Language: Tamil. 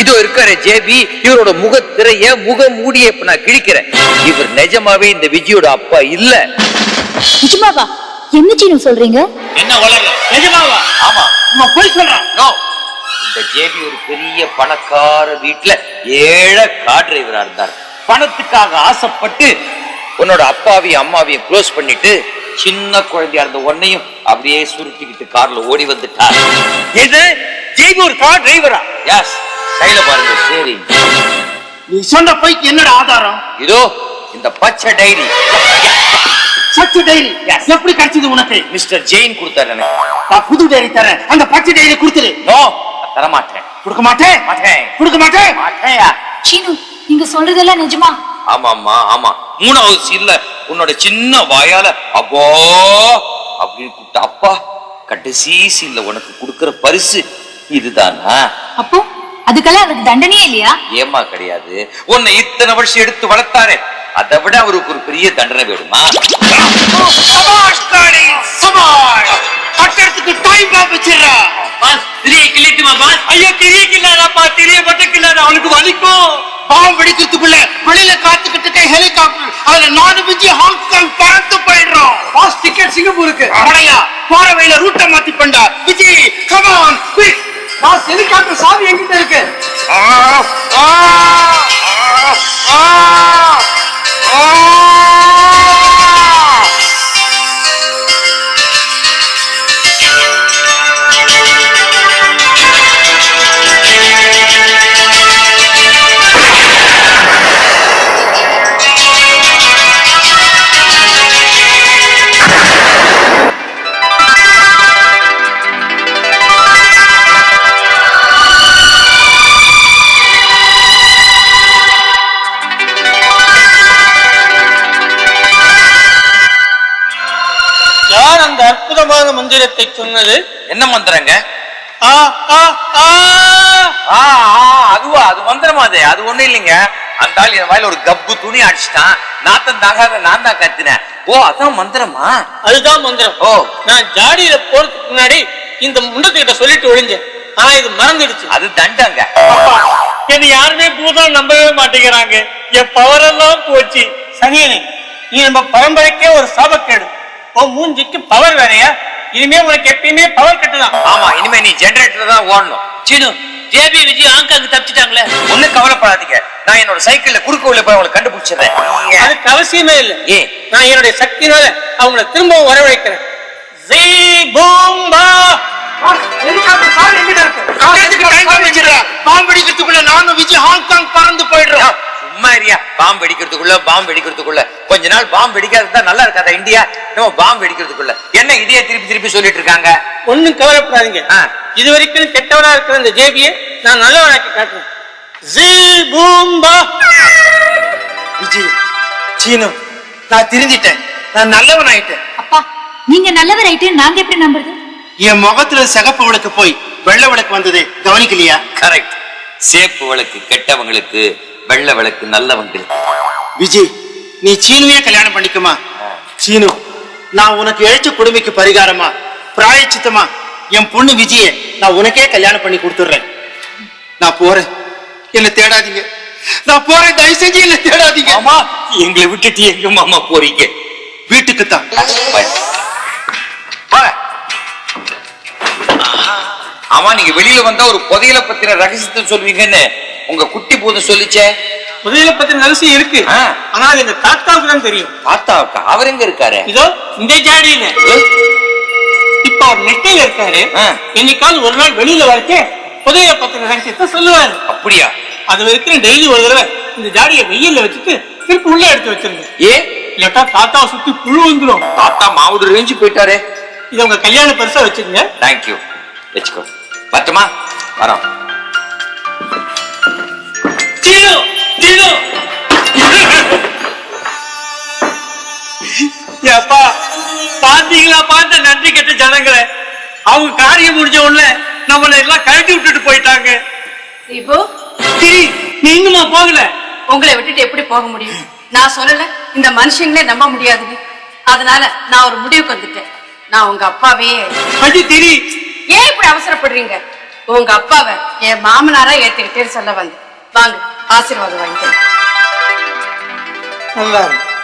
இதோ இருக்காரு ஜேபி, இவரோட முகத்திரைய முக மூடிய இப்ப நான் கிழிக்கிறேன். இவர் நிஜமாவே இந்த விஜயோட அப்பா இல்ல. நிஜமாவா? என்ன சீனு சொல்றீங்க? என்ன வளரல? நிஜமாவா? ஆமா, நம்ம போய் சொல்றோம். நோ, இந்த ஜேபி ஒரு பெரிய பணக்கார வீட்டுல ஏழை கார் டிரைவரா இருந்தார். பணத்துக்காக ஆசைப்பட்டு உன்னோட அப்பாவையும் அம்மாவையும் க்ளோஸ் பண்ணிட்டு சின்ன குழந்தையா இருந்த உன்னையும் அப்படியே சுருட்டிக்கிட்டு கார்ல ஓடி வந்துட்டார். இது ஜேபி ஒரு கார் டிரைவரா? எஸ், கையில பாருங்க. சரி, நீ சொன்ன போய்க்கு என்னோட ஆதாரம்? இதோ இந்த பச்சை டைரி. பச்சை டைரி எப்படி கிடைச்சது உனக்கு? மிஸ்டர் ஜெயின் கொடுத்தாரு எனக்கு. நான் புது டைரி தரேன், அந்த பச்சை டைரி கொடுத்துரு. நோ, தர மாட்டேன். கொடுக்க மாட்டேன். மாட்டேன். கொடுக்க மாட்டேன். மாட்டேயா? சீனு, நீங்க சொல்றதெல்லாம் நிஜமா? ஆமாமா, ஆமா. 3வது சீன்ல உன்னோட சின்ன வாயால அப்போ அப்படின்னு கூப்பிட்ட அப்பா கடைசி சீன்ல உனக்கு கொடுக்கிற பரிசு இதுதானா? அப்போ அதுக்கெல்லாம் அவருக்கு தண்டனையே இல்லையா? ஏமா கிடையாது. உன்னை இத்தனை வருஷம் எடுத்து வளர்த்தாரு, அதை விட அவருக்கு ஒரு பெரிய தண்டனை வேணுமா? கட்டறதுக்கு டைம் பாப் வச்சிரா. பாஸ், திரிய கிள்ளிட்டுமா பாஸ்? ஐயோ, திரிய கிள்ளாதப்பா, திரிய மட்டும் கிள்ளாத, அவனுக்கு வலிக்கும். பாம்பு வெடிக்கிறதுக்குள்ள வெளியில காத்துக்கிட்டு இருக்க ஹெலிகாப்டர், அதுல 4 விஜி ஹாங்காங் பறந்து போயிடுறோம். பாஸ், டிக்கெட் சிங்கப்பூருக்கு. அவனையா போற வழியில ரூட்டை மாத்தி பண்ணா. Viji, come on quick. Boss, helicopter சாவி எங்கிட்ட இருக்கு? அற்புதமான மந்திரத்தை சொன்னது என்ன மந்திரங்க? அதுவா? அது மந்திரமா? அது ஒண்ணு இல்லைங்க. அந்த ஆள் என் வாயில ஒரு கப்பு துணி அடிச்சுட்டான். நாத்தம் தாங்காத நான் தான் கத்தினேன். ஓ, அதான் மந்திரமா? அதுதான் மந்திரம். ஓ, நான் ஜாடியில போறதுக்கு முன்னாடி இந்த முண்டத்துக்கிட்ட சொல்லிட்டு ஒழிஞ்சேன். ஆனா இது மறந்துடுச்சு. அது தண்டங்க. என்ன யாருமே பூதம் நம்பவே மாட்டேங்கிறாங்க. என் பவர் எல்லாம் போச்சு. சனியனே, நீ நம்ம பரம்பரைக்கே ஒரு சாபக்கேடு. மூஞ்சிக்கு பவர் வேறையா? இனிமே உனக்கு எப்பயுமே பவர் கட்டுதான். ஆமா, இனிமே நீ ஜெனரேட்டர் தான் ஓடணும். சீனு, ஜேபி விஜய் ஹாங்காங் தப்பிச்சிட்டாங்களே. ஒண்ணு கவலைப்படாதீங்க, நான் என்னோட சைக்கிள்ல குறுக்க உள்ள போய் அவங்களை கண்டுபிடிச்சிடுறேன். அதுக்கு அவசியமே இல்லை. ஏன்? நான் என்னுடைய சக்தினால அவங்களை திரும்பவும் வரவழைக்கிறேன். ஜீ பூம்பா. ஹெலிகாப்டர் சாவி எங்கிட்ட இருக்கு? பாம்பு வெடிக்கிறதுக்குள்ள நானும் விஜய் ஹாங்காங் பறந்து போயிடுறோம். சும்மா ஏரியா, பாம்பு வெடிக்கிறதுக்குள்ள கொஞ்ச நாள் பாம்பு வெடிக்காது நல்லா இருக்காதா இந்தியா? நம்ம பாம்பு வெடிக்கிறதுக்குள்ள என்ன இதையே திருப்பி சொல்லிட்டு இருக்காங்க. ஒண்ணும் கவலைப்படாதீங்க. இது வரைக்கும் கெட்டவனா இருக்கிற இந்த ஜேபியை நான் நல்லவனாக்கி காட்டுறேன். ஜீ பூம்பா. விஜய், சீனு, நான் திருந்திட்டேன். நான் நல்லவன் ஆயிட்டேன். அப்பா, நீங்க நல்லவர் ஆயிட்டு நாங்க எப்படி நம்புறது? என் முகத்துல சிகப்பு விளக்கு போய் வெள்ளை விளக்கு வந்தது, கவனிக்கலையா? கரெக்ட். சேப்பு விளக்கு கெட்டவங்களுக்கு, வெள்ளை விளக்கு நல்லவங்களுக்கு. விஜய், நீ சீனுவே கல்யாணம் பண்ணிக்குமா? சீனு, நான் உனக்கு எழுச்ச கொடுமைக்கு பரிகாரமா, பிராயச்சித்தமா என் பொண்ணு விஜய நான் உனக்கே கல்யாணம் பண்ணி கொடுத்துடுறேன். நான் போறேன், என்ன தேடாதீங்க. நான் போறேன், தயவு செஞ்சு என்ன தேடாதீங்க. ஆமா, எங்களை விட்டுட்டு எங்க மாமா போறீங்க? வீட்டுக்குத்தான். ஆமா, நீங்க வெளியில வந்தா ஒரு புதையல பத்தின ரகசியத்தை சொல்வீங்கன்னு உங்க குட்டி பூதம் சொல்லிச்சே. புதையல பத்தின ரகசியம் இருக்கு, ஆனா எங்க தாத்தாவுக்கு தான் தெரியும். தாத்தாவுக்கு? அவர் எங்க இருக்காரு? இதோ இந்த ஜாடியில. இப்ப அவர் நெட்டையில இருக்காரு. என்னைக்காவது ஒரு நாள் வெளியில வரச்சே புதையல பத்தின ரகசியத்தை சொல்லுவாரு. அப்படியா? அது வரைக்கும் டெய்லி ஒரு தடவை இந்த ஜாடியை வெயில்ல வச்சுட்டு திருப்பி உள்ள எடுத்து வச்சிருங்க. இல்லட்டா தாத்தாவை சுத்தி புழு வந்துடும். தாத்தா மாவுடு ரேஞ்சு போயிட்டாரு. இதை உங்க கல்யாண பரிசா வச்சுக்கங்க. தேங்க்யூ, வச்சுக்கோ. பட்டுமா? வரோம். பாத்தீங்களா, பார்த்த நன்றி கெட்ட ஜனங்களை. அவங்க காரியம் முடிஞ்ச உடனே நம்மளை எல்லாம் கழட்டி விட்டுட்டு போயிட்டாங்க. இப்போ நீங்களுமா போகல? உங்களை விட்டுட்டு எப்படி போக முடியும்? நான் சொல்லல, இந்த மனுஷங்களே நம்ப முடியாதுன்னு. அதனால நான் ஒரு முடிவுக்கு வந்துட்டேன். நான் உங்க அப்பாவே. ஏன் இப்படி அவசரப்படுறீங்க? உங்க அப்பாவை என் மாமனாரா ஏத்துக்கிட்டேன்னு சொல்ல வந்து வாங்க ஆசீர்வாதம் வாங்கிக்கிறேன். நல்லா இருக்கு.